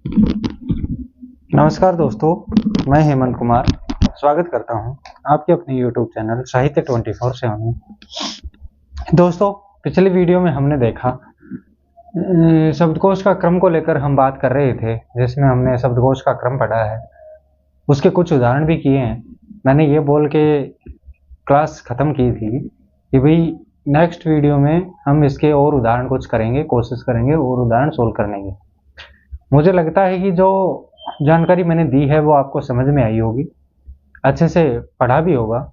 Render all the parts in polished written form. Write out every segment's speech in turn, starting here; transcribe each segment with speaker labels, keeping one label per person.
Speaker 1: नमस्कार दोस्तों, मैं हेमंत कुमार स्वागत करता हूं आपके अपने YouTube चैनल साहित्य 24/7 में। दोस्तों, पिछली वीडियो में हमने देखा शब्दकोश का क्रम को लेकर हम बात कर रहे थे, जिसमें हमने शब्दकोश का क्रम पढ़ा है, उसके कुछ उदाहरण भी किए हैं। मैंने ये बोल के क्लास ख़त्म की थी कि भाई नेक्स्ट वीडियो में हम इसके और उदाहरण कुछ करेंगे, कोशिश करेंगे और उदाहरण सोल्व करने की। मुझे लगता है कि जो जानकारी मैंने दी है वो आपको समझ में आई होगी, अच्छे से पढ़ा भी होगा।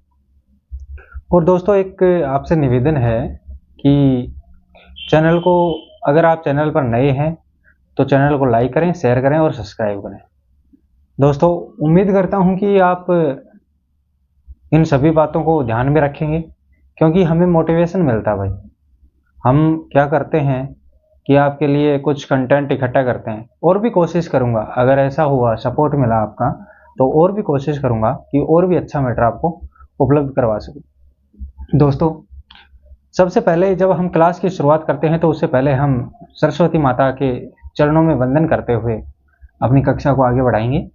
Speaker 1: और दोस्तों, एक आपसे निवेदन है कि चैनल को, अगर आप चैनल पर नए हैं तो चैनल को लाइक करें, शेयर करें और सब्सक्राइब करें। दोस्तों, उम्मीद करता हूं कि आप इन सभी बातों को ध्यान में रखेंगे, क्योंकि हमें मोटिवेशन मिलता है भाई। हम क्या करते हैं कि आपके लिए कुछ कंटेंट इकट्ठा करते हैं, और भी कोशिश करूंगा, अगर ऐसा हुआ सपोर्ट मिला आपका तो और भी कोशिश करूंगा कि और भी अच्छा मैटर आपको उपलब्ध करवा सकूं। दोस्तों, सबसे पहले जब हम क्लास की शुरुआत करते हैं तो उससे पहले हम सरस्वती माता के चरणों में वंदन करते हुए अपनी कक्षा को आगे बढ़ाएंगे।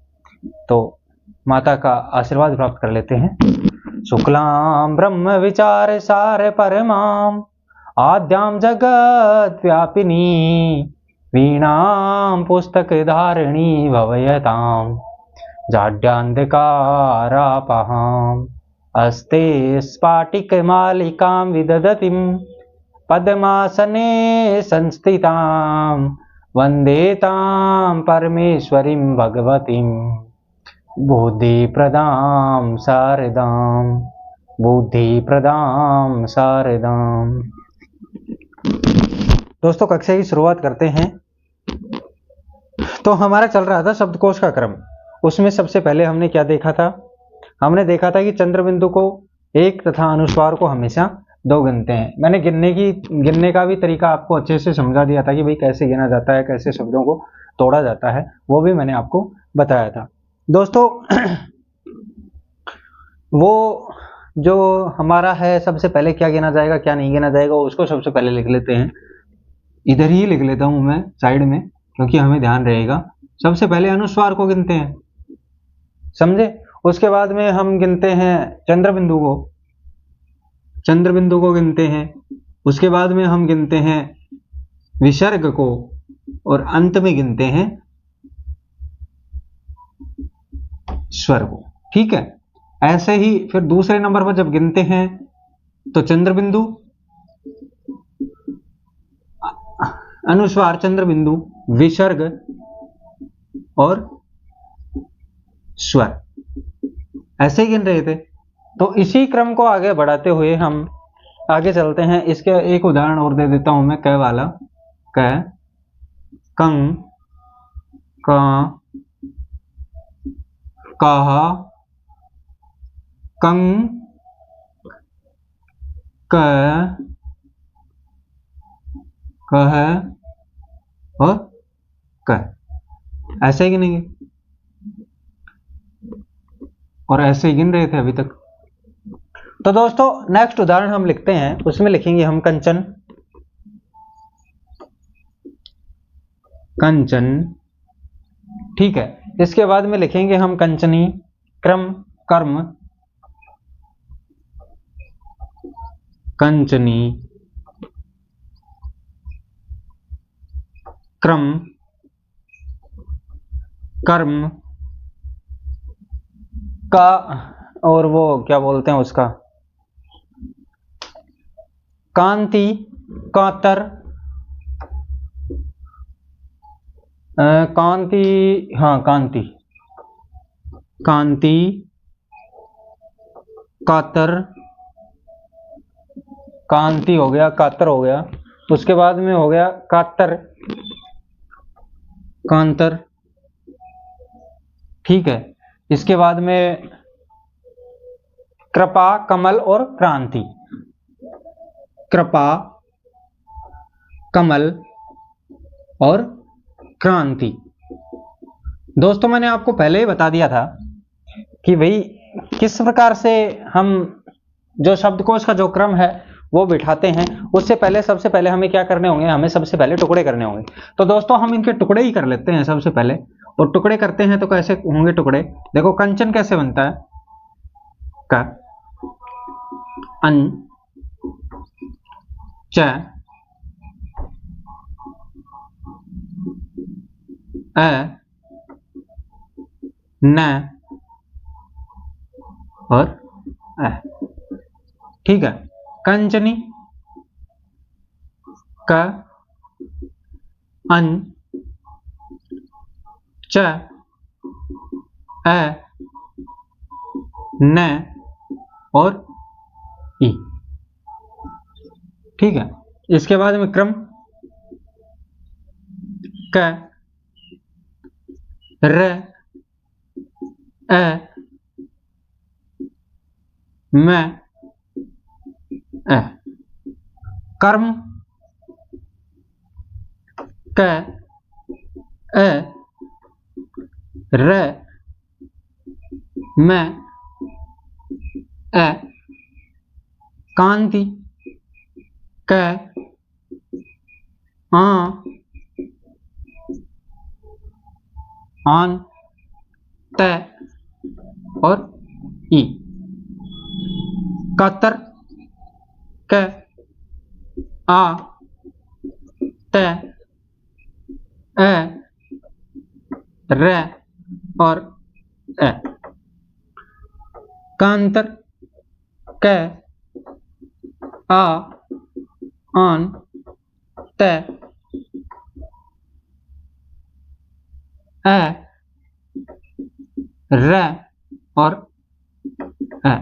Speaker 1: तो माता का आशीर्वाद प्राप्त कर लेते हैं। शुक्लां ब्रह्म विचार सार परमां आद्यां जगत व्यापिनी वीणां पुस्तक धारिणी भवयतां जाड्यान्धकारापहाम् अस्ते स्फाटिकमालिकां विदधतीं पद्मासने संस्थितां वन्दे तां परमेश्वरीं भगवतीं बुद्धिप्रदां शारदां। दोस्तों, कक्षा की शुरुआत करते हैं। तो हमारा चल रहा था शब्दकोश का क्रम। उसमें सबसे पहले हमने क्या देखा था? हमने देखा था कि चंद्र बिंदु को एक तथा अनुस्वार को हमेशा दो गिनते हैं। मैंने गिनने का भी तरीका आपको अच्छे से समझा दिया था कि भाई कैसे गिना जाता है, कैसे शब्दों को तोड़ा जाता है, वो भी मैंने आपको बताया था। दोस्तों, वो जो हमारा है, सबसे पहले क्या गिना जाएगा क्या नहीं गिना जाएगा उसको सबसे पहले लिख लेते हैं। इधर ही लिख लेता हूं मैं साइड में, क्योंकि हमें ध्यान रहेगा। सबसे पहले अनुस्वार को गिनते हैं, समझे? उसके बाद में हम गिनते हैं चंद्र बिंदु को गिनते हैं। उसके बाद में हम गिनते हैं विसर्ग को, और अंत में गिनते हैं स्वर को। ठीक है, ऐसे ही फिर दूसरे नंबर पर जब गिनते हैं तो चंद्र बिंदु, अनुस्वार, चंद्र बिंदु, विसर्ग और स्वर, ऐसे ही गिन रहे थे। तो इसी क्रम को आगे बढ़ाते हुए हम आगे चलते हैं। इसके एक उदाहरण और दे देता हूं मैं, क वाला। क, कं, क, कह, कं, क, कह और क, ऐसे ही गिनेंगे, और ऐसे ही गिन रहे थे अभी तक। तो दोस्तों, नेक्स्ट उदाहरण हम लिखते हैं, उसमें लिखेंगे हम कंचन। ठीक है, इसके बाद में लिखेंगे हम कंचनी, क्रम, कर्म, कंचनी, क्रम, कर्म का, और वो क्या बोलते हैं उसका, कांति, कातर, कांति, हाँ कांति, कांति, कातर, कांति हो गया, कातर हो गया। उसके बाद में हो गया कातर, कांतर। ठीक है, इसके बाद में कृपा, कमल और क्रांति। कृपा, कमल और क्रांति। दोस्तों, मैंने आपको पहले ही बता दिया था कि भाई किस प्रकार से हम जो शब्दकोश का जो क्रम है वो बिठाते हैं, उससे पहले सबसे पहले हमें क्या करने होंगे, हमें सबसे पहले टुकड़े करने होंगे। तो दोस्तों हम इनके टुकड़े ही कर लेते हैं सबसे पहले। और टुकड़े करते हैं तो कैसे होंगे टुकड़े, देखो कंचन कैसे बनता है, क अन च अ न और अ, ठीक है। कंचनी क अन च अ न और ई, ठीक है। इसके बाद में क्रम क र अ म अ, कर्म क अ र म अ, कांति क आ आन त और ई, कतर क आ त अ र और अ, कांतर क आ आन त अ र और अ,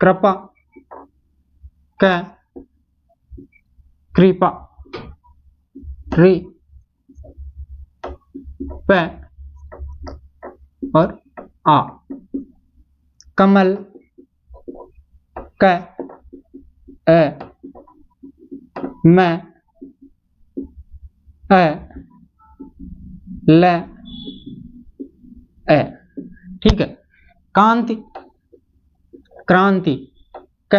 Speaker 1: कृपा क कृपा रि प और आ, कमल क अ म अ ल अ, ठीक है। कांति क्रांति क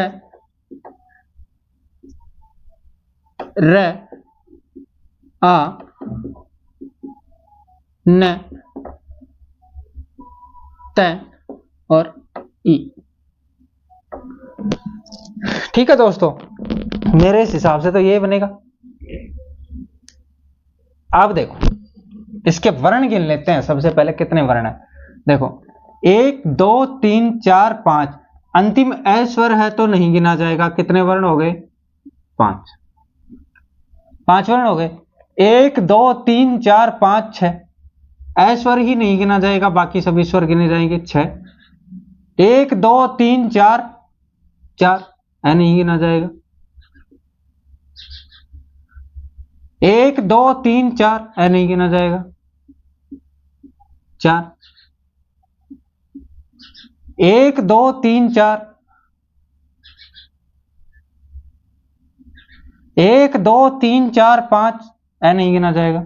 Speaker 1: र आ न त और ई, ठीक है दोस्तों, मेरे इस हिसाब से तो ये बनेगा। अब देखो इसके वर्ण गिन लेते हैं सबसे पहले, कितने वर्ण है देखो, 1 2 3 4 5, अंतिम अ स्वर है तो नहीं गिना जाएगा। कितने वर्ण हो गए, 5, 5 वर्ण हो गए। 1 2 3 4 5 6, अ स्वर ही नहीं गिना जाएगा, बाकी सभी स्वर गिने जाएंगे 6। 1 2 3 4 4, अ नहीं गिना जाएगा। 1 2 3 4, अ नहीं गिना जाएगा, 4। 1 2 3 4, 1 2 3 4 5, अ नहीं गिना जाएगा।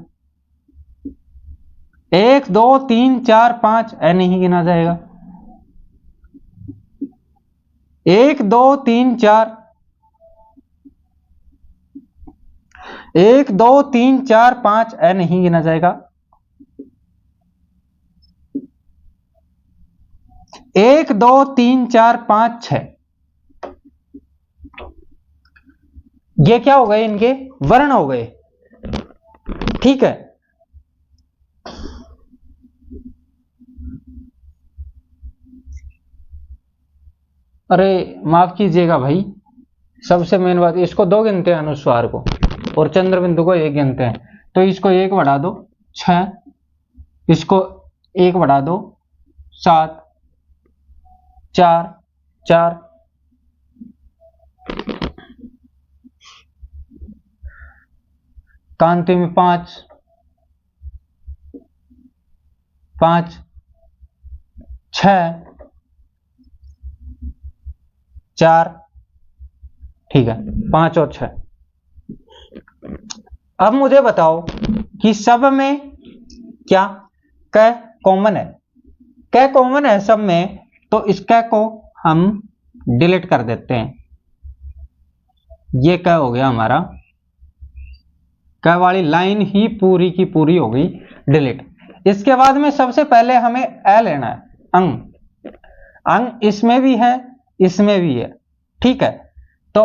Speaker 1: 1 2 3 4 5, अ नहीं गिना जाएगा। 1 2 3 4, 1 2 3 4 5, अ नहीं गिना जाएगा। 1 2 3 4 5 6, ये क्या हो गए, इनके वर्ण हो गए, ठीक है। अरे माफ कीजिएगा भाई, सबसे मेन बात, इसको 2 गिनते हैं अनुस्वार को, और चंद्र बिंदु को 1 गिनते हैं। तो इसको 1 बढ़ा दो 6, इसको 1 बढ़ा दो 7, 4 4, कांति में 5 5 6 4, ठीक है, 5 और 6। अब मुझे बताओ कि सब में क्या क कॉमन है, क कॉमन है सब में, तो इस क को हम डिलीट कर देते हैं। ये क्या हो गया हमारा, क्या वाली लाइन ही पूरी की पूरी हो गई डिलीट। इसके बाद में सबसे पहले हमें ए लेना है, अंग। अंग इसमें भी है, इसमें भी है, ठीक है। तो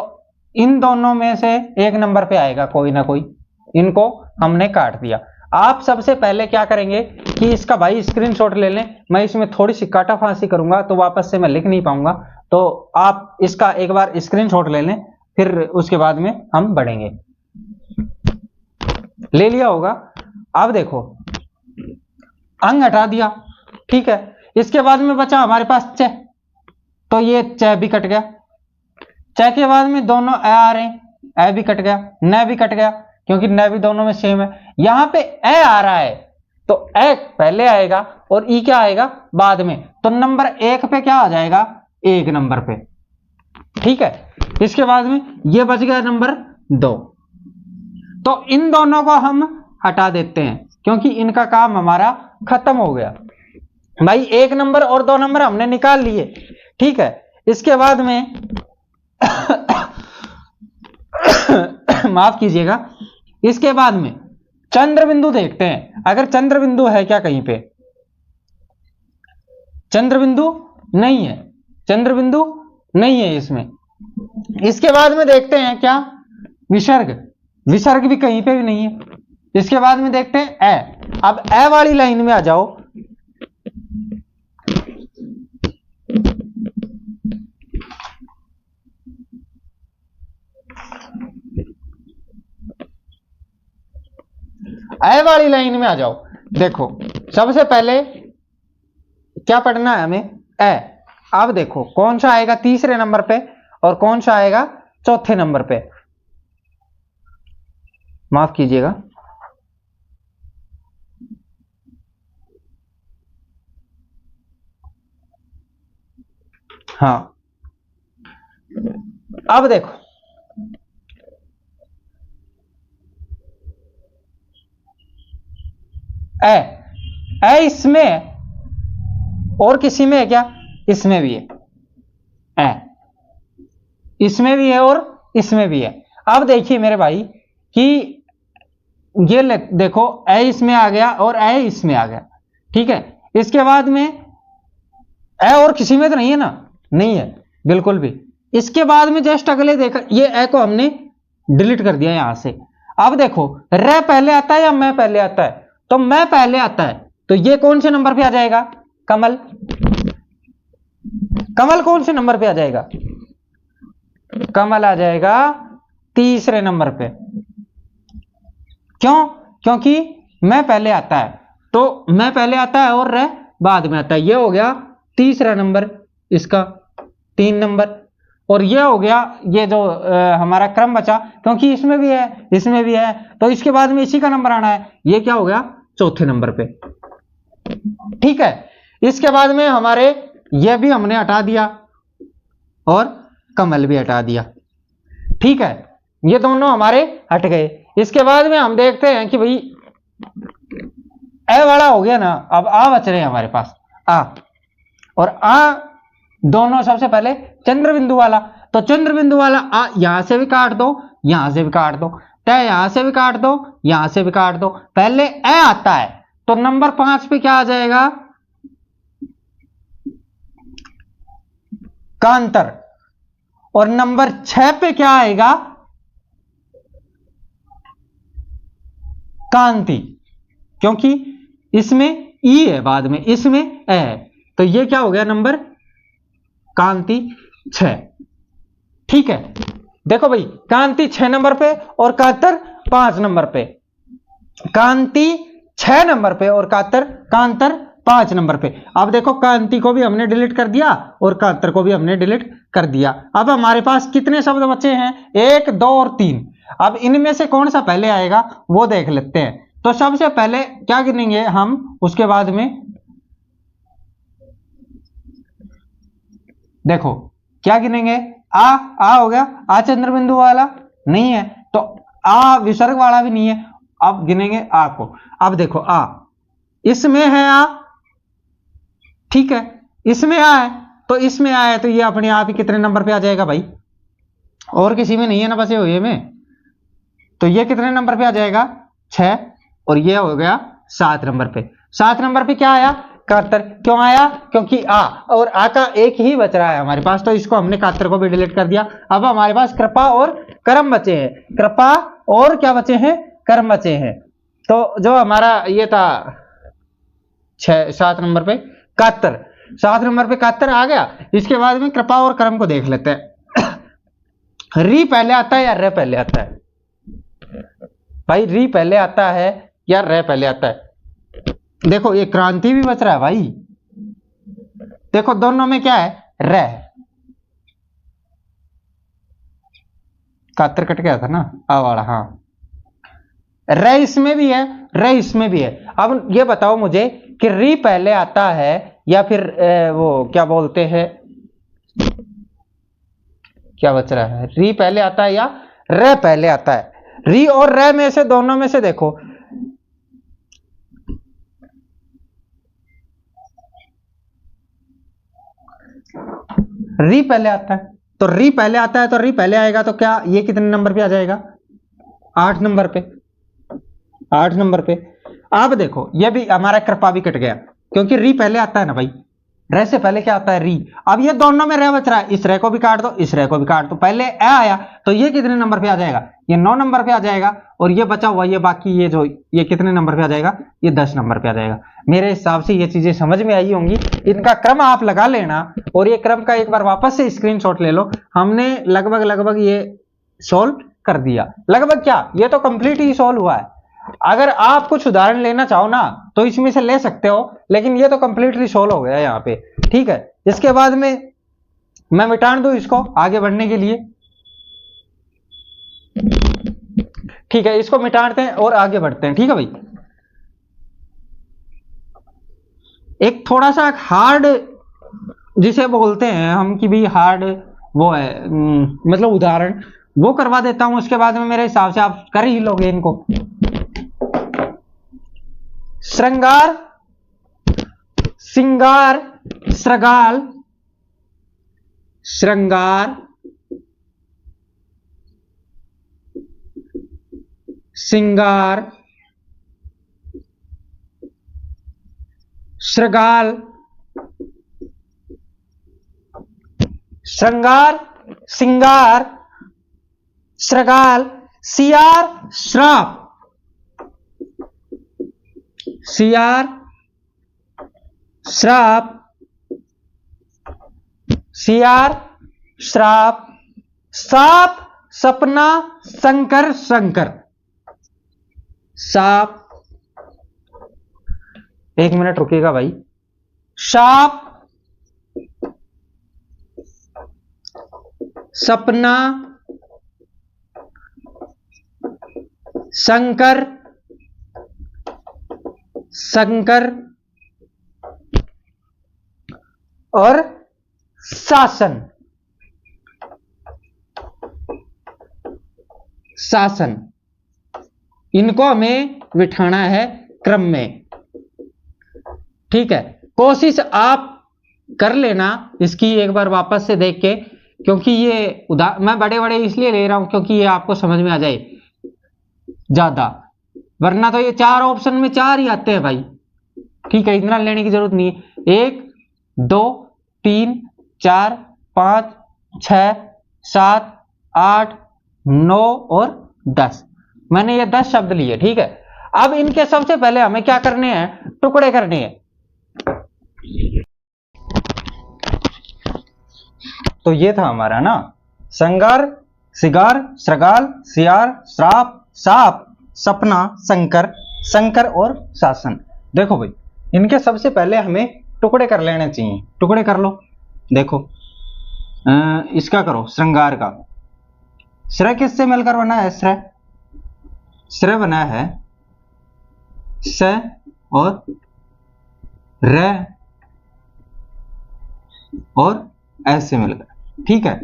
Speaker 1: इन दोनों में से एक नंबर पे आएगा कोई ना कोई, इनको हमने काट दिया। आप सबसे पहले क्या करेंगे कि इसका भाई स्क्रीनशॉट ले लें। मैं इसमें थोड़ी सी काटा फांसी करूंगा तो वापस से मैं लिख नहीं पाऊंगा, तो आप इसका एक बार स्क्रीनशॉट ले लें, फिर उसके बाद में हम बढ़ेंगे। ले लिया होगा। अब देखो अंग हटा दिया, ठीक है। इसके बाद में बचा हमारे पास च, तो ये च भी कट गया। च के बाद में दोनों ए आ रहे हैं, ए भी कट गया, न भी कट गया, क्योंकि न भी दोनों में सेम है। यहां पे ए आ रहा है तो ए पहले आएगा और ई क्या आएगा बाद में, तो नंबर 1 पे क्या आ जाएगा, 1 नंबर पे, ठीक है। इसके बाद में ये बच गया नंबर 2, तो इन दोनों को हम हटा देते हैं क्योंकि इनका काम हमारा खत्म हो गया। भाई 1 नंबर और 2 नंबर हमने निकाल लिए, ठीक है। इसके बाद में माफ कीजिएगा, इसके बाद में चंद्र बिंदु देखते हैं। अगर चंद्र बिंदु है क्या कहीं पे, चंद्र बिंदु नहीं है, चंद्र बिंदु नहीं है इसमें। इसके बाद में देखते हैं क्या, विसर्ग, विसर्ग भी कहीं पे भी नहीं है। इसके बाद में देखते हैं ए। अब ए वाली लाइन में आ जाओ, ए वाली लाइन में आ जाओ। देखो सबसे पहले क्या पढ़ना है हमें, ए। अब देखो कौन सा आएगा तीसरे नंबर पे और कौन सा आएगा चौथे नंबर पे, माफ कीजिएगा। हाँ अब देखो ए, ए इसमें और किसी में है क्या, इसमें भी है, ए इसमें भी है और इसमें भी है। अब देखिए मेरे भाई कि ये देखो ए इसमें आ गया और ए इसमें आ गया, ठीक है। इसके बाद में ए और किसी में तो नहीं है ना, नहीं है बिल्कुल भी। इसके बाद में जस्ट अगले देखा, ये ए को हमने डिलीट कर दिया यहां से। अब देखो रे पहले आता है या मैं पहले आता है, तो मैं पहले आता है, तो ये कौन से नंबर पे आ जाएगा, कमल। कमल कौन से नंबर पे आ जाएगा, कमल आ जाएगा तीसरे नंबर पे। क्यों, क्योंकि मैं पहले आता है, तो मैं पहले आता है और रे बाद में आता है। ये हो गया तीसरा नंबर, इसका 3 नंबर। और ये हो गया ये जो हमारा क्रम बचा, क्योंकि इसमें भी है इसमें भी है, तो इसके बाद में इसी का नंबर आना है। ये क्या हो गया चौथे नंबर पे, ठीक है। इसके बाद में हमारे ये भी हमने हटा दिया और कमल भी हटा दिया, ठीक है। ये दोनों हमारे हट गए। इसके बाद में हम देखते हैं कि भाई ए वाला हो गया ना, अब आ बच रहे हैं हमारे पास, आ और आ दोनों। सबसे पहले चंद्र बिंदु वाला, तो चंद्र बिंदु वाला आ यहां से भी काट दो, यहां से भी काट दो, तय यहां से भी काट दो, यहां से भी काट दो। पहले ए आता है तो नंबर 5 पे क्या आ जाएगा, कांतर। और नंबर 6 पे क्या आएगा, कांति, क्योंकि इसमें ई है बाद में, इसमें ए है, तो ये क्या हो गया नंबर कांति 6, ठीक है। देखो भाई कांति 6 नंबर पे और कातर 5 नंबर पे, कांति 6 नंबर पे और कांतर 5 नंबर पे। अब देखो कांति को भी हमने डिलीट कर दिया और कांतर को भी हमने डिलीट कर दिया। अब हमारे पास कितने शब्द बचे हैं, 1 2 और 3। अब इनमें से कौन सा पहले आएगा वो देख लेते हैं। तो सबसे पहले क्या गिनेंगे हम, उसके बाद में देखो क्या गिनेंगे, आ हो गया, आ चंद्र बिंदु वाला नहीं है, तो आ विसर्ग वाला भी नहीं है। अब गिनेंगे आ को। अब देखो आ इसमें है, आ ठीक है, इसमें आ है, तो इसमें आ है, तो ये अपने आप ही कितने नंबर पे आ जाएगा भाई, और किसी में नहीं है ना बचे हुए में, तो ये कितने नंबर पे आ जाएगा 6, और ये हो गया 7 नंबर पे। 7 नंबर पे क्या आया 71। क्यों आया, क्योंकि आ और आ का एक ही बच रहा है हमारे पास, तो इसको हमने 71 को भी डिलीट कर दिया। अब हमारे पास कृपा और कर्म बचे हैं, कृपा और क्या बचे हैं, कर्म बचे हैं। तो जो हमारा ये था 7 नंबर पे 71, 7 नंबर पे 71 आ गया। इसके बाद में कृपा और कर्म को देख लेते हैं। री पहले आता है या रे पहले आता है भाई, री पहले आता है या रे पहले आता है। देखो ये क्रांति भी बच रहा है भाई, देखो दोनों में क्या है, रे है। 71 कट गया था ना आ वाला, हाँ रे इसमें भी है, रे इसमें भी है। अब ये बताओ मुझे कि री पहले आता है या फिर वो क्या बोलते हैं, क्या बच रहा है, री पहले आता है या रे पहले आता है। री और रे में से दोनों में से देखो, री पहले आता है, तो री पहले आता है, तो री पहले आएगा तो क्या ये कितने नंबर पे आ जाएगा, 8 नंबर पे, 8 नंबर पे। अब देखो ये भी हमारा कृपा भी कट गया, क्योंकि री पहले आता है ना भाई, रे से पहले क्या आता है री। अब ये दोनों में रे बच रहा है, इस रे को भी काट दो, इस रे को भी काट दो, पहले ए आया तो ये कितने नंबर पे आ जाएगा, ये 9 नंबर पे आ जाएगा, और ये बचा हुआ ये बाकी ये जो ये कितने नंबर पे आ जाएगा, ये 10 नंबर पे आ जाएगा। मेरे हिसाब से ये चीजें समझ में आई होंगी, इनका क्रम आप लगा लेना, और ये क्रम का एक बार वापस से स्क्रीनशॉट ले लो। हमने लगभग लगभग ये सोल्व कर दिया, लगभग क्या ये तो कंप्लीट ही सोल्व हुआ है। अगर आप कुछ उदाहरण लेना चाहो ना तो इसमें से ले सकते हो, लेकिन ये तो कंप्लीटली सोल्व हो गया यहाँ पे, ठीक है। इसके बाद में मैं मिटा दूं इसको आगे बढ़ने के लिए, ठीक है, इसको मिटाते हैं और आगे बढ़ते हैं, ठीक है भाई। एक थोड़ा सा हार्ड जिसे बोलते हैं हम कि भी हार्ड वो है, मतलब उदाहरण वो करवा देता हूं, उसके बाद में मेरे हिसाब से आप कर ही लोगे इनको। श्रृंगार, सिंगार, श्रृगाल, श्रृंगार, सिंगार, श्रृगाल, श्रृंगार, सिंगार, श्रृगाल, सियार, श्राप, सियार, श्राप, सियार, श्राप, साप, सपना, शंकर, शंकर, साप, एक मिनट रुकिएगा भाई, साप, सपना, शंकर, शंकर और शासन, शासन, इनको हमें बिठाना है क्रम में, ठीक है। कोशिश आप कर लेना इसकी एक बार वापस से देख के, क्योंकि ये मैं बड़े बड़े इसलिए ले रहा हूं क्योंकि ये आपको समझ में आ जाए ज्यादा, वरना तो ये 4 ऑप्शन में 4 ही आते हैं भाई, ठीक है, इतना लेने की जरूरत नहीं है। 1 2 3 4 5 6 7 8 9 और 10, मैंने ये 10 शब्द लिए, ठीक है। अब इनके सबसे पहले हमें क्या करने हैं, टुकड़े करने हैं। तो ये था हमारा ना संगार, सिगार, श्रृगाल, सियार, श्राप, साप, सपना, शंकर, शंकर और शासन। देखो भाई इनके सबसे पहले हमें टुकड़े कर लेने चाहिए, टुकड़े कर लो। देखो इसका करो श्रृंगार का, श्रय किससे मिलकर बना है, श्रय, श्रय बना है स और र और ऐसे मिलकर, ठीक है।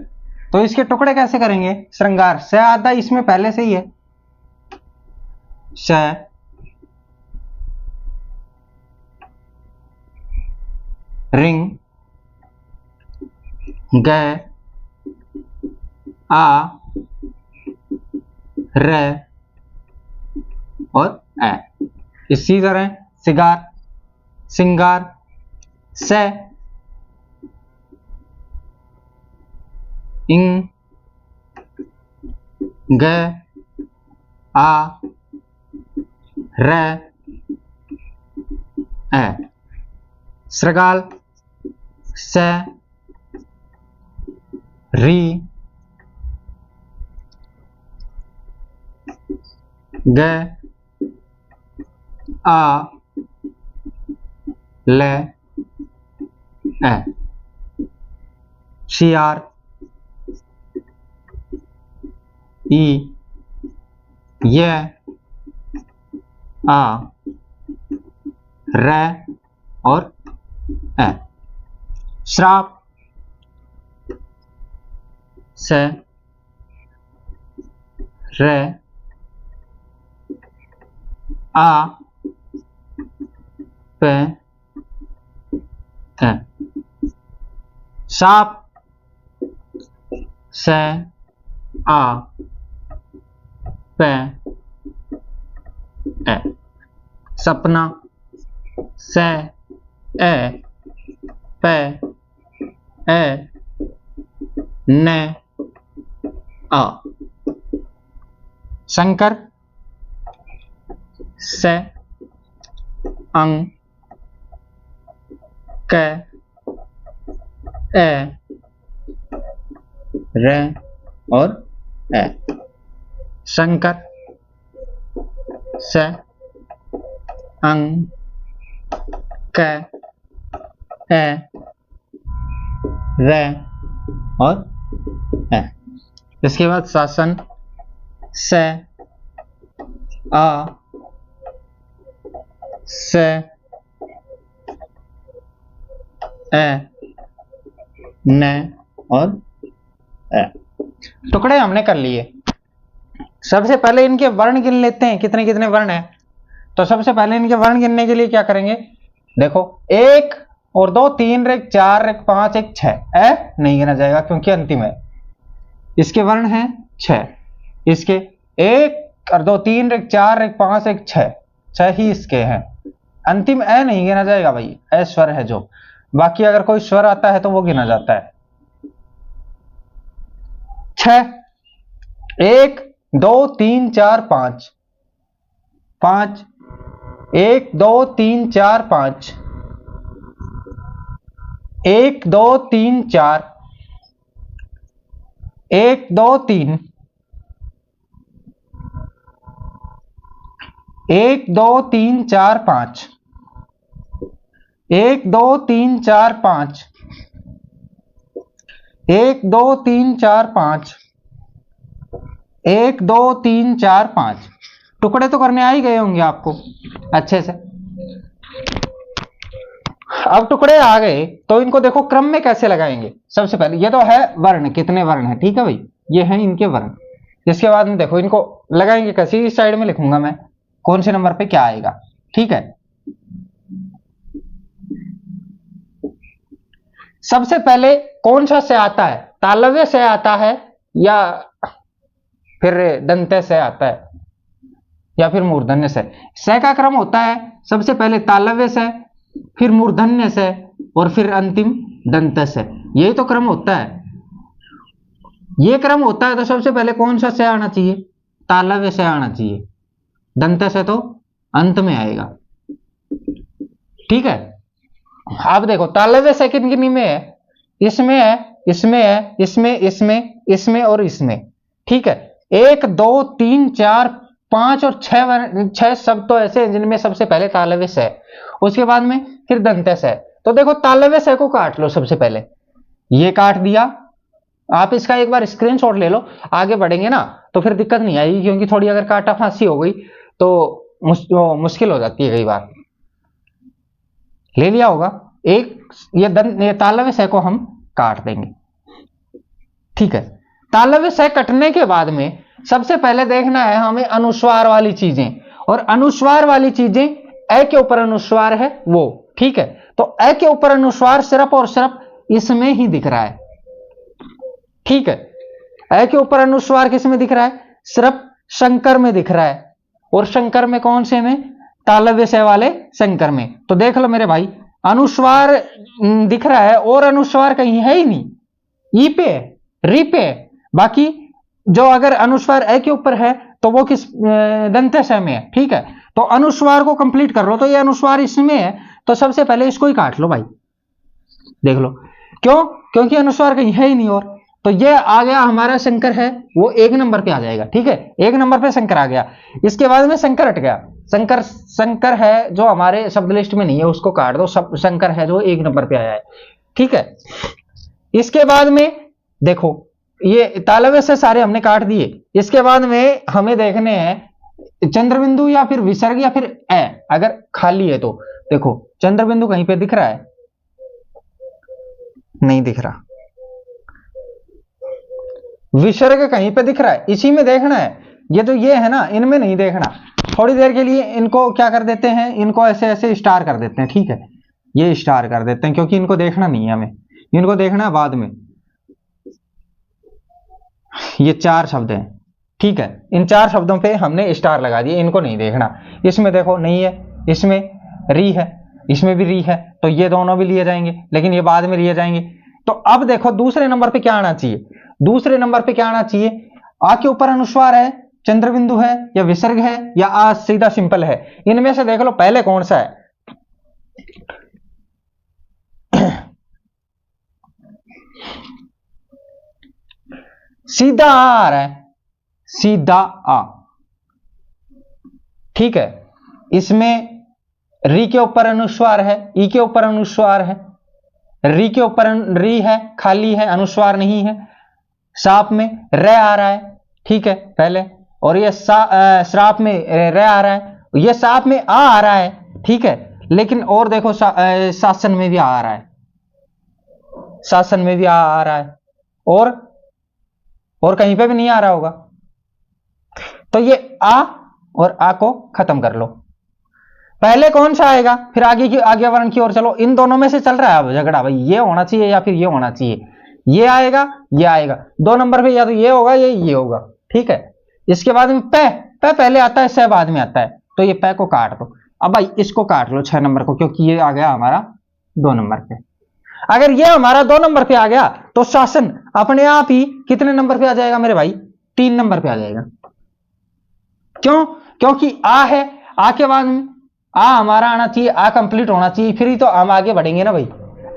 Speaker 1: तो इसके टुकड़े कैसे करेंगे, श्रृंगार स आधा इसमें पहले से ही है, स, रिंग, ग, आ रे और ए। इसी तरह सिगार, सिंगार, से, इंग, ग, आ रे ए। श्रृगाल, से, री, ग, आ ले ए। शियार, ई, ये, आ रे और ए। श्राप, से, रे, आ पे ए। साप, से, आ पे ए। सपना, से, ए पे ए ने आ। शंकर, से, अंग, क, ए रे और ए। शंकर, से, अंग, क, ए रे और ए। इसके बाद शासन, से, आ, से, ए, ने और ए। टुकड़े हमने कर लिए। सबसे पहले इनके वर्ण गिन लेते हैं, कितने कितने वर्ण हैं। तो सबसे पहले इनके वर्ण गिनने के लिए क्या करेंगे, देखो 1 और 2 3 रेख 4 रेख 5 1 6 ए नहीं गिना जाएगा क्योंकि अंतिम है। इसके वर्ण हैं 6, इसके 1 और 2 3 रेख 4 रेख 5 1 6 ही इसके हैं। अंतिम ए नहीं गिना जाएगा भाई, ए स्वर है जो, बाकी अगर कोई स्वर आता है तो वो गिना जाता है। 6 1 2 3 4 5 5 1 2 3 4 5 1 2 3 4 1 2 3 1 2 3 4 5 1 2 3 4 5 1 2 3 4 5 1 2 3 4 5। टुकड़े तो करने आ ही गए होंगे आपको अच्छे से। अब टुकड़े आ गए तो इनको देखो क्रम में कैसे लगाएंगे। सबसे पहले ये तो है वर्ण, कितने वर्ण है, ठीक है भाई, ये हैं इनके वर्ण। इसके बाद में देखो इनको लगाएंगे कैसे, इस साइड में लिखूंगा मैं कौन से नंबर पे क्या आएगा, ठीक है। सबसे पहले कौन सा से आता है, तालव्य से आता है या फिर दंत्य से आता है या फिर मूर्धन्य से का क्रम होता है सबसे पहले तालव्य से, फिर मूर्धन्य से और फिर अंतिम दंत्य से। यही तो क्रम होता है, ये क्रम होता है। तो सबसे पहले कौन सा से आना चाहिए, तालव्य से आना चाहिए, दंत्य से तो अंत में आएगा, ठीक है। आप देखो तालव्य से किन किन में है, इसमें है, इसमें है, इसमें, इसमें, इसमें और इसमें, ठीक है। 1 2 3 4 5 और 6 शब्द तो ऐसे हैं जिनमें सबसे पहले तालव्य से है, उसके बाद में फिर दंत्य से है। तो देखो तालव्य से को काट लो, सबसे पहले ये काट दिया। आप इसका एक बार स्क्रीनशॉट ले लो, आगे बढ़ेंगे ना तो फिर दिक्कत नहीं आएगी, क्योंकि थोड़ी अगर काटा फांसी हो गई तो मुश्किल हो जाती है कई बार। ले लिया होगा एक, ये तालव्य से को हम काट देंगे, ठीक है। तालव्य से कटने के बाद में सबसे पहले देखना है हमें अनुस्वार वाली चीजें, और अनुस्वार वाली चीजें ए के ऊपर अनुस्वार है वो, ठीक है। तो ए के ऊपर अनुस्वार सिर्फ और सिर्फ इसमें ही दिख रहा है, ठीक है। ए के ऊपर अनुस्वार किस में दिख रहा है? सिर्फ शंकर में दिख रहा है। और शंकर में कौन से में? तालव्य से वाले शंकर में। तो देख लो मेरे भाई, अनुस्वार दिख रहा है और अनुस्वार कहीं है ही नहीं, ई पे है, री पे है। बाकी जो अगर अनुस्वार ए के ऊपर है तो वो किस दंत्य में है। ठीक है, तो अनुस्वार को कंप्लीट कर लो। तो ये अनुस्वार इसमें है, तो सबसे पहले इसको ही काट लो भाई। देख लो क्यों? क्योंकि अनुस्वार कहीं है ही नहीं। और तो ये आ गया हमारा शंकर है, वो 1 नंबर पे आ जाएगा। ठीक है, 1 नंबर पे शंकर आ गया। इसके बाद में शंकर हट गया। शंकर है जो हमारे शब्द लिस्ट में नहीं है, उसको काट दो। सब शंकर है जो 1 नंबर पे आया है। ठीक है, इसके बाद में देखो ये तालव्य से सारे हमने काट दिए। इसके बाद में हमें देखने हैं चंद्रबिंदु या फिर विसर्ग या फिर ए, अगर खाली है तो। देखो चंद्रबिंदु कहीं पे दिख रहा है? नहीं दिख रहा। विसर्ग कहीं पे दिख रहा है? इसी में देखना है। ये तो ये है ना, इनमें नहीं देखना। थोड़ी देर के लिए इनको क्या कर देते हैं, इनको ऐसे ऐसे स्टार कर देते हैं। ठीक है, ये स्टार कर देते हैं क्योंकि इनको देखना नहीं है हमें, इनको देखना है बाद में। ये 4 शब्द हैं। ठीक है, इन 4 शब्दों पे हमने स्टार लगा दिए, इनको नहीं देखना। इसमें देखो नहीं है, इसमें री है, इसमें भी री है, तो ये दोनों भी लिए जाएंगे, लेकिन ये बाद में लिए जाएंगे। तो अब देखो दूसरे नंबर पे क्या आना चाहिए? दूसरे नंबर पे क्या आना चाहिए? आ के ऊपर अनुस्वार है, चंद्रबिंदु है, या विसर्ग है, या आ सीधा सिंपल है। इनमें से देख लो पहले कौन सा है। सीधा आ रहा है, सीधा आ। ठीक है, इसमें री के ऊपर अनुस्वार है, ई के ऊपर अनुस्वार है, री के ऊपर री है, खाली है, अनुस्वार नहीं है। साप में रे आ रहा है। ठीक है पहले, और ये श्राप में रे आ रहा है, ये साप में आ रहा है। ठीक है, लेकिन और देखो शासन में भी आ रहा है, शासन में भी आ रहा है, और कहीं पे भी नहीं आ रहा होगा। तो ये आ और आ को खत्म कर लो। पहले कौन सा आएगा, फिर आगे वर्ण की ओर चलो। इन दोनों में से चल रहा है अब झगड़ा भाई, ये होना चाहिए या फिर ये होना चाहिए। ये आएगा, ये आएगा। 2 नंबर पे या तो ये होगा या ये होगा। ठीक है, इसके बाद में पे पहले आता है, से बाद में आता है। तो ये पे को काट दो। अब भाई इसको काट लो 6 नंबर को, क्योंकि ये आ गया हमारा 2 नंबर पे। अगर ये हमारा 2 नंबर पे आ गया तो शासन अपने आप ही कितने नंबर पे आ जाएगा मेरे भाई? 3 नंबर पे आ जाएगा। क्यों? क्योंकि आ है, आ के बाद में आ हमारा आना चाहिए, आ कंप्लीट होना चाहिए, फिर ही तो हम आगे बढ़ेंगे ना भाई।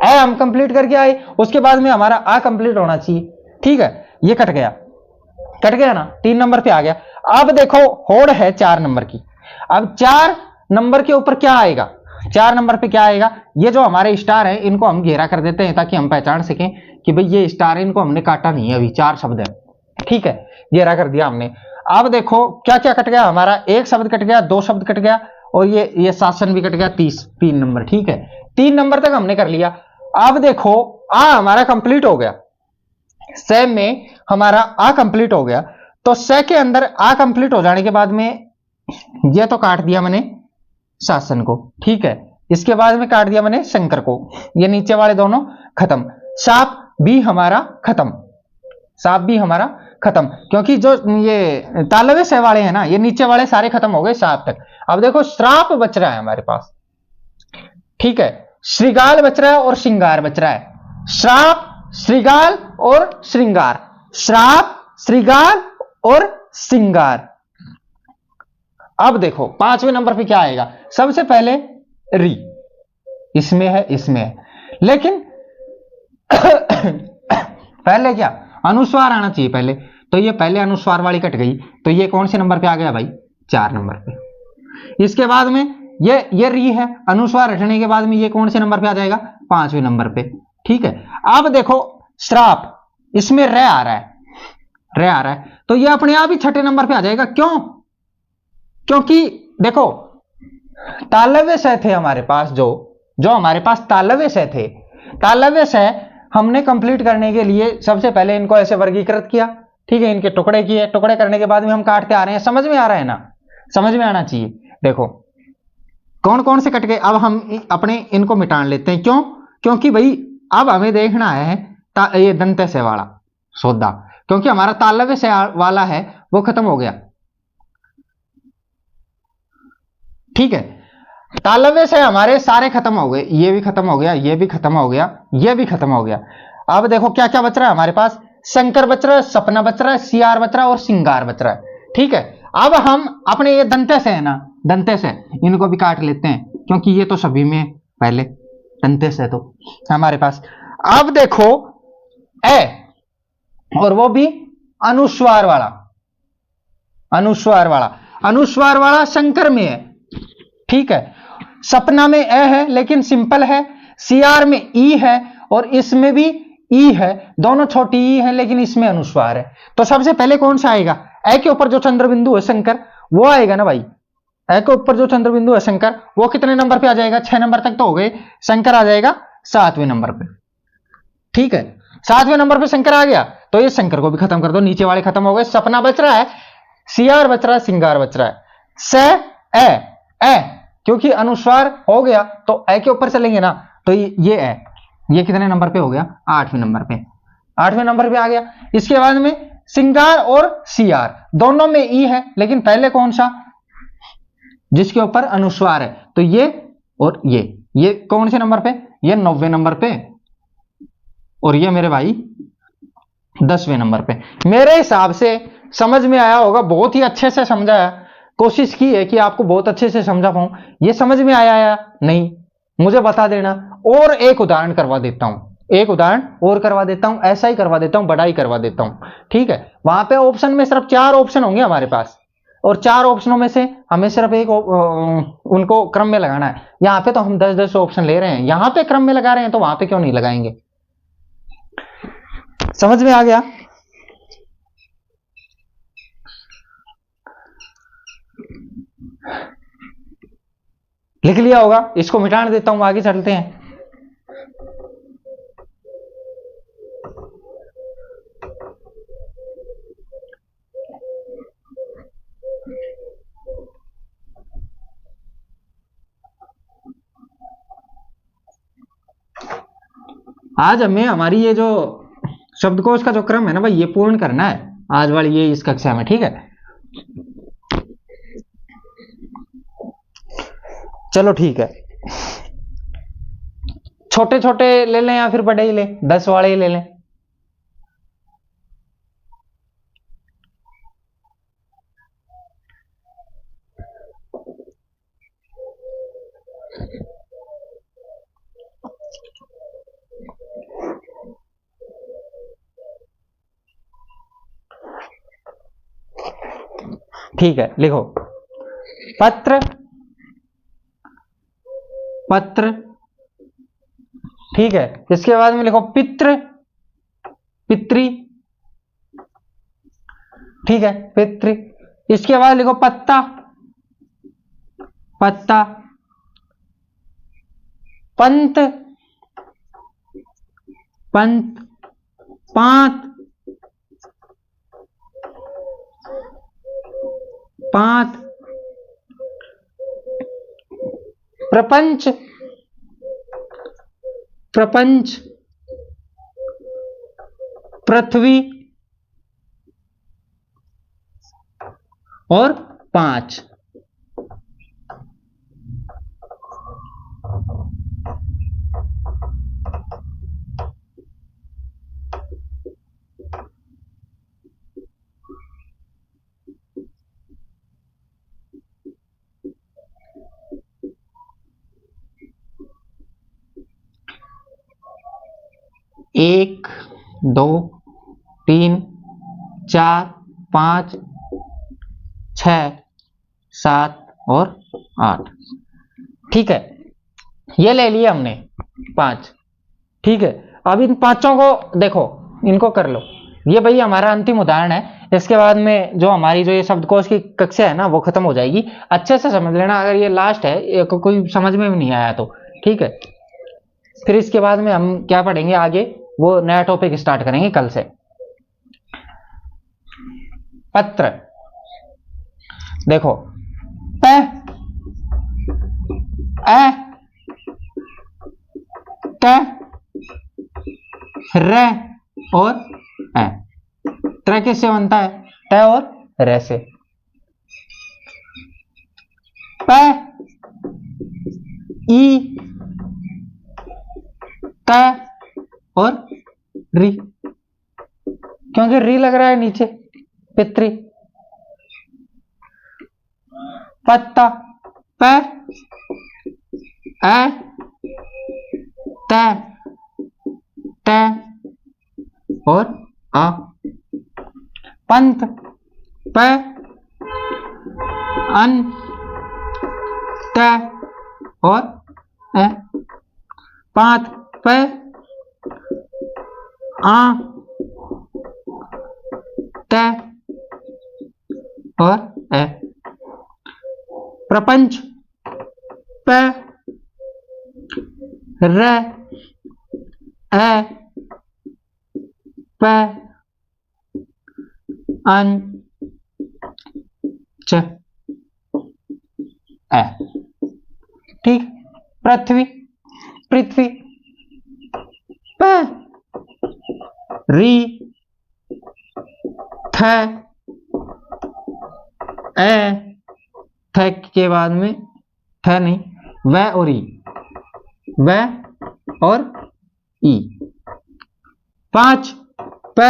Speaker 1: ए हम कंप्लीट करके आए, उसके बाद में हमारा आ कंप्लीट होना चाहिए। ठीक है, ये कट गया ना, 3 नंबर पे आ गया। अब देखो होड़ है 4 नंबर की। अब 4 नंबर के ऊपर क्या आएगा? 4 नंबर पे क्या आएगा? ये जो हमारे स्टार है इनको हम घेरा कर देते हैं ताकि हम पहचान सकें कि भाई ये स्टार है, इनको हमने काटा नहीं है, अभी 4 शब्द है। ठीक है, घेरा कर दिया हमने। अब देखो क्या क्या कट गया हमारा? 1 शब्द कट गया, 2 शब्द कट गया, और ये शासन भी कट गया। 3 नंबर। ठीक है, 3 नंबर तक हमने कर लिया। अब देखो आ हमारा कंप्लीट हो गया, से में हमारा आ कंप्लीट हो गया। तो से के अंदर आ कंप्लीट हो जाने के बाद में ये तो काट दिया मैंने शासन को। ठीक है, इसके बाद में काट दिया मैंने शंकर को। ये नीचे वाले दोनों खत्म। साप भी हमारा खत्म, साप भी हमारा खत्म, क्योंकि जो ये तालव्य से वाले हैं ना, ये नीचे वाले सारे खत्म हो गए साप तक। अब देखो श्राप बच रहा है हमारे पास। ठीक है, श्रृगाल बच रहा है और श्रृंगार बच रहा है। श्राप, श्रृगाल और श्रृंगार, श्राप, श्रृगाल और श्रृंगार। अब देखो 5वें नंबर पे क्या आएगा? सबसे पहले री, इसमें है, इसमें है, लेकिन पहले क्या अनुस्वार आना चाहिए पहले। तो ये पहले अनुस्वार वाली कट गई, तो ये कौन से नंबर पे आ गया भाई? 4 नंबर पे। इसके बाद में ये री है, अनुस्वार हटने के बाद में ये कौन से नंबर पे आ जाएगा? 5वें नंबर पे। ठीक है, अब देखो श्राप, इसमें रे आ रहा है, रे आ रहा है, तो ये अपने आप ही 6ठे नंबर पे आ जाएगा। क्यों? क्योंकि देखो तालव्य से थे हमारे पास, जो हमारे पास तालव्य से थे, तालव्य से हमने कंप्लीट करने के लिए सबसे पहले इनको ऐसे वर्गीकृत किया। ठीक है, इनके टुकड़े किए, टुकड़े करने के बाद में हम काटते आ रहे हैं। समझ में आ रहा है ना? समझ में आना चाहिए। देखो कौन कौन से कट गए, अब हम अपने इनको मिटान लेते हैं। क्यों? क्योंकि भाई अब हमें देखना है ये दंत से वाला सौदा।
Speaker 2: क्योंकि हमारा तालव्य से वाला है वो खत्म हो गया। ठीक है, तालव्य से हमारे सारे खत्म हो गए, ये भी खत्म हो गया, ये भी खत्म हो गया, ये भी खत्म हो गया। अब देखो क्या क्या बच रहा है हमारे पास, शंकर बच रहा है, सपना बच रहा है, सियार बच रहा है और सिंगार बच रहा है। ठीक है, अब हम अपने ये दंते से है ना, दंते से इनको भी काट लेते हैं, क्योंकि ये तो सभी में पहले दंते से तो हमारे पास। अब देखो ए, और वो भी अनुस्वार वाला, अनुस्वार वाला, अनुस्वार वाला शंकर में है। ठीक है, सपना में ए है लेकिन सिंपल है, सियार में ई है और इसमें भी ई है, दोनों छोटी ई है लेकिन इसमें अनुस्वार है। तो सबसे पहले कौन सा आएगा, ए के ऊपर जो चंद्र बिंदु है शंकर वो आएगा ना भाई। ए के ऊपर जो चंद्र बिंदु है शंकर वो कितने नंबर पे आ जाएगा, 6 नंबर तक तो हो गए, शंकर आ जाएगा 7वें नंबर पे। ठीक है, 7वें नंबर पे शंकर आ गया तो ये शंकर को भी खत्म कर दो, नीचे वाले खत्म हो गए। सपना बच रहा है, सियार बच रहा है, सिंगार बच रहा है। से ए क्योंकि अनुस्वार हो गया तो ए के ऊपर चलेंगे ना, तो ये है, ये कितने नंबर पे हो गया, 8वें नंबर पे, 8वें नंबर पे आ गया। इसके बाद में सिंगार और सियार दोनों में ई है, लेकिन पहले कौन सा, जिसके ऊपर अनुस्वार है, तो ये और ये कौन से नंबर पे, ये 9वें नंबर पे, और ये मेरे भाई 10वें नंबर पे। मेरे हिसाब से समझ में आया होगा, बहुत ही अच्छे से समझाया, कोशिश की है कि आपको बहुत अच्छे से समझा पाऊं। ये समझ में आया या नहीं मुझे बता देना। और एक उदाहरण करवा देता हूं, एक उदाहरण और करवा देता हूं, ऐसा ही करवा देता हूं, बड़ा ही करवा देता हूं। ठीक है, वहां पे ऑप्शन में सिर्फ 4 ऑप्शन होंगे हमारे पास, और 4 ऑप्शनों में से हमें सिर्फ एक उनको क्रम में लगाना है। यहां पे तो हम 10-10 ऑप्शन ले रहे हैं, यहां पे क्रम में लगा रहे हैं, तो वहां पे क्यों नहीं लगाएंगे। समझ में आ गया। लिख लिया होगा, इसको मिटाने देता हूं, आगे चलते हैं। आज हमें हमारी ये जो शब्दकोश का जो क्रम है ना भाई, ये पूर्ण करना है आज वाली ये इस कक्षा में। ठीक है, चलो ठीक है, छोटे छोटे ले लें या फिर बड़े ही लें, 10 वाले ही ले लें। ठीक है, लिखो पत्र, पत्र। ठीक है, इसके बाद में लिखो पितृ, पितृ। ठीक है, पितृ। इसके बाद लिखो पत्ता, पत्ता। पंत, पंत। पांत, पांत। प्रपंच, प्रपंच। पृथ्वी और 5। एक, 2, 3, 4, 5, 6, 7 और 8। ठीक है, ये ले लिए हमने 5। ठीक है, अब इन 5 को देखो, इनको कर लो। ये भाई हमारा अंतिम उदाहरण है, इसके बाद में जो हमारी जो ये शब्दकोश की कक्षा है ना वो खत्म हो जाएगी। अच्छे से समझ लेना, अगर ये लास्ट है, कोई समझ में भी नहीं आया तो। ठीक है, फिर इसके बाद में हम क्या पढ़ेंगे आगे, वो नया टॉपिक स्टार्ट करेंगे कल से। पत्र, देखो प, ए, क, र और ए। त्र किससे बनता है? त और रे से। प ई त और री, क्योंकि री लग रहा है नीचे, पितरी। पत्ता, प ए त और आ। पंत, प अन त और ए। पात, प आ त और ए। प्रपंच, प र ए प अन च ए। ठीक। पृथ्वी, पृथ्वी, प री थ ए, थ के बाद में थ नहीं, व और ई, व और ई। पांच, प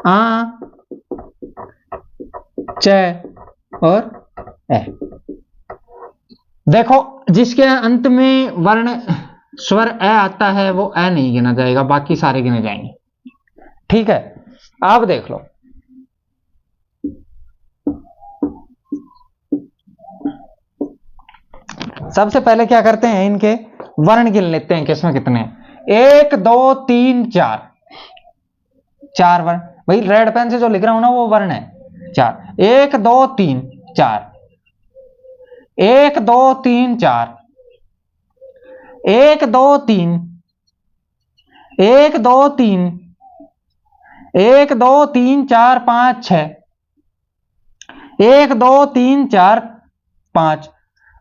Speaker 2: आ च और ए। देखो जिसके अंत में वर्ण स्वर ए आता है वो ए नहीं गिना जाएगा, बाकी सारे गिने जाएंगे। ठीक है, आप देख लो। सबसे पहले क्या करते हैं, इनके वर्ण गिन लेते हैं किसमें कितने हैं। 1 2 3 4, 4 वर्ण। भाई रेड पेन से जो लिख रहा हूं ना वो वर्ण है 4। 1 2 3 4, 1 2 3 4, 1 2 3, 1 2 3, 1 2 3 4 5 6, 1 2 3 4 5,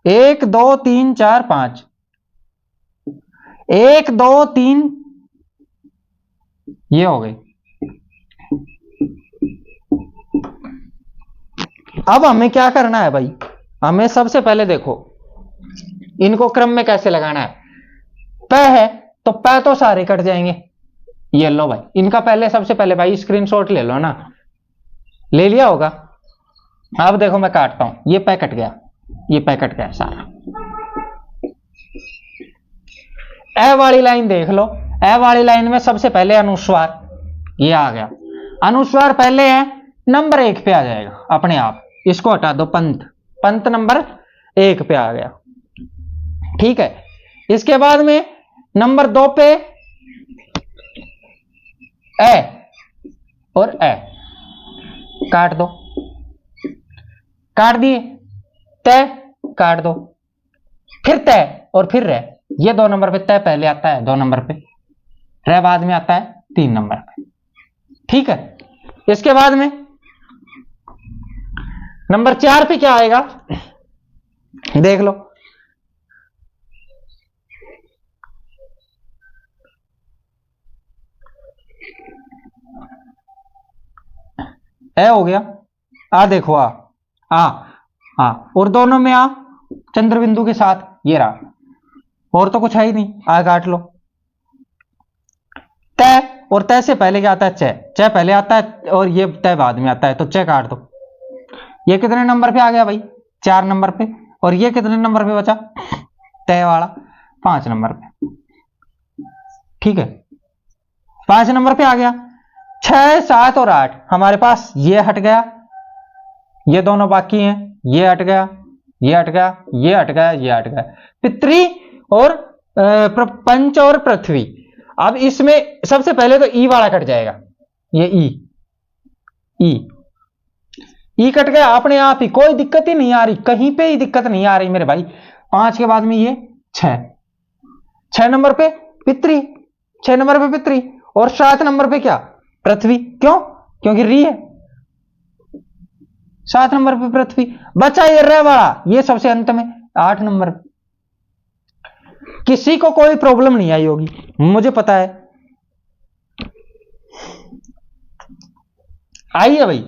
Speaker 2: 1 2 3 4 5, 1 2 3, ये हो गई। अब हमें क्या करना है भाई, हमें सबसे पहले देखो इनको क्रम में कैसे लगाना है। प है तो प तो सारे कट जाएंगे। ये लो भाई, इनका पहले सबसे पहले भाई स्क्रीनशॉट ले लो ना, ले लिया होगा। अब देखो मैं काटता हूं, ये प कट गया, ये प कट गया सारा। ए वाली लाइन देख लो, ए वाली लाइन में सबसे पहले अनुस्वार, ये आ गया। अनुस्वार पहले है, नंबर 1 पे आ जाएगा अपने आप। इसको हटा दो, पंत, पंत नंबर 1 पे आ गया। ठीक है, इसके बाद में नंबर 2 पे ए और ए, काट दो, काट दिए। तय काट दो, फिर तय और फिर रे। ये 2 नंबर पे तय पहले आता है, 2 नंबर पे रे बाद में आता है 3 नंबर पे। ठीक है, इसके बाद में नंबर 4 पे क्या आएगा देख लो। ए हो गया, आ देखो आ और दोनों में आ चंद्र बिंदु के साथ, ये रहा, और तो कुछ है ही नहीं। आ काट लो। तय और तय से पहले क्या आता है, च, च पहले आता है और ये तय बाद में आता है, तो च काट दो। ये कितने नंबर पे आ गया भाई, 4 नंबर पे। और ये कितने नंबर पे बचा, तय वाला 5 नंबर पे। ठीक है, 5 नंबर पे आ गया। 6 7 और 8 हमारे पास ये हट गया, ये दोनों बाकी हैं, ये हट गया, ये हट गया, ये हट गया, ये हट गया। पितृ और पंच और पृथ्वी। अब इसमें सबसे पहले तो ई वाला कट जाएगा, ये ई कट गया अपने आप ही, कोई दिक्कत ही नहीं आ रही, कहीं पे ही दिक्कत नहीं आ रही मेरे भाई। 5 के बाद में ये 6 नंबर पे पितृ, 6 नंबर पे पितृ और 7 नंबर पे क्या, पृथ्वी। क्यों, क्योंकि री है। 7 नंबर पे पृथ्वी बचा, ये रे वाला, ये सबसे अंत में 8 नंबर पे। किसी को कोई प्रॉब्लम नहीं आई होगी, मुझे पता है। आई है भाई?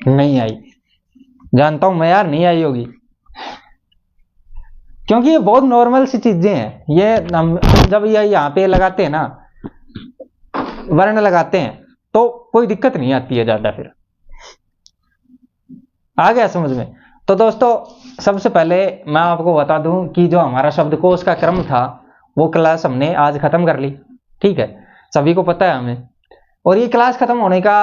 Speaker 2: नहीं आई, जानता हूं मैं यार, नहीं आई होगी, क्योंकि ये बहुत नॉर्मल सी चीजें हैं। ये हम जब ये यहाँ पे लगाते हैं ना, वर्ण लगाते हैं, तो कोई दिक्कत नहीं आती है ज्यादा। फिर आ गया समझ में? तो दोस्तों, सबसे पहले मैं आपको बता दूं कि जो हमारा शब्दकोश का क्रम था वो क्लास हमने आज खत्म कर ली। ठीक है, सभी को पता है हमें। और ये क्लास खत्म होने का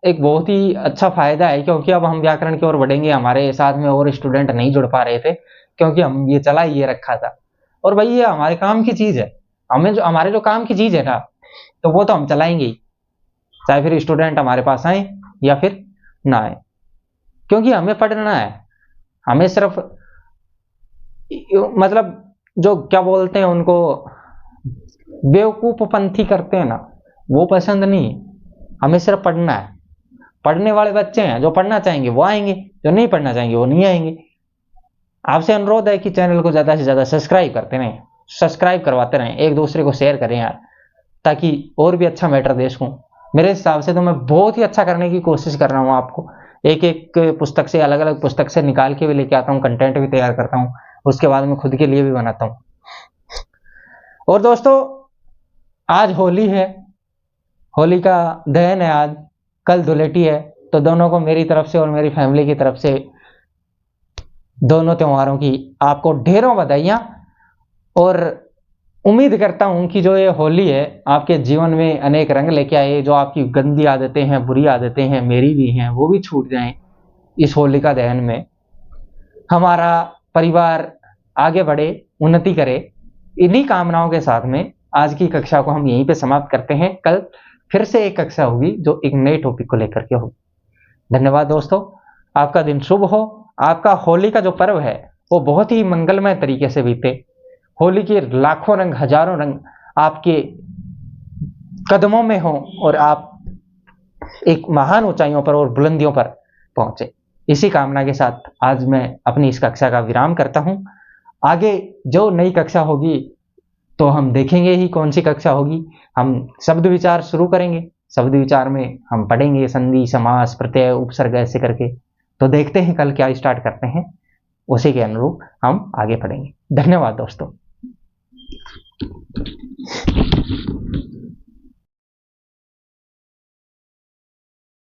Speaker 2: एक बहुत ही अच्छा फायदा है, क्योंकि अब हम व्याकरण की ओर बढ़ेंगे। हमारे साथ में और स्टूडेंट नहीं जुड़ पा रहे थे, क्योंकि हम ये चला ही ये रखा था। और भाई ये हमारे काम की चीज है, हमें जो हमारे जो काम की चीज है ना, तो वो तो हम चलाएंगे ही, चाहे फिर स्टूडेंट हमारे पास आए या फिर ना आए, क्योंकि हमें पढ़ना है। हमें सिर्फ मतलब जो क्या बोलते हैं उनको, बेवकूफ पंथी करते हैं ना, वो पसंद नहीं। हमें सिर्फ पढ़ना है। पढ़ने वाले बच्चे हैं, जो पढ़ना चाहेंगे वो आएंगे, जो नहीं पढ़ना चाहेंगे वो नहीं आएंगे। आपसे अनुरोध है कि चैनल को ज्यादा से ज्यादा सब्सक्राइब करते रहें, सब्सक्राइब करवाते रहें, एक दूसरे को शेयर करें यार, ताकि और भी अच्छा मैटर दे सकूं। मेरे हिसाब से तो मैं बहुत ही अच्छा करने की कोशिश कर रहा हूं। आपको एक एक पुस्तक से, अलग अलग पुस्तक से निकाल के भी लेके आता हूं, कंटेंट भी तैयार करता हूं, उसके बाद में खुद के लिए भी बनाता हूं। और दोस्तों, आज होली है, होली का दहन है आज, कल धुलेटी है। तो दोनों को मेरी तरफ से और मेरी फैमिली की तरफ से दोनों त्योहारों की आपको ढेरों बधाइयां। और उम्मीद करता हूं कि जो ये होली है आपके जीवन में अनेक रंग लेके आए, जो आपकी गंदी आदतें हैं, बुरी आदतें हैं, मेरी भी हैं, वो भी छूट जाएं इस होलिका दहन में। हमारा परिवार आगे बढ़े, उन्नति करे, इन्हीं कामनाओं के साथ में आज की कक्षा को हम यहीं पे समाप्त करते हैं। कल फिर से एक कक्षा होगी जो एक नए टॉपिक को लेकर के होगी। धन्यवाद दोस्तों, आपका दिन शुभ हो। आपका होली का जो पर्व है वो बहुत ही मंगलमय तरीके से बीते। होली के लाखों रंग, हजारों रंग आपके कदमों में हो और आप एक महान ऊंचाइयों पर और बुलंदियों पर पहुंचे। इसी कामना के साथ आज मैं अपनी इस कक्षा का विराम करता हूं। आगे जो नई कक्षा होगी तो हम देखेंगे ही कौन सी कक्षा होगी। हम शब्द विचार शुरू करेंगे। शब्द विचार में हम पढ़ेंगे संधि, समास, प्रत्यय, उपसर्ग ऐसे करके। तो देखते हैं कल क्या स्टार्ट करते हैं, उसी के अनुरूप हम आगे पढ़ेंगे। धन्यवाद दोस्तों।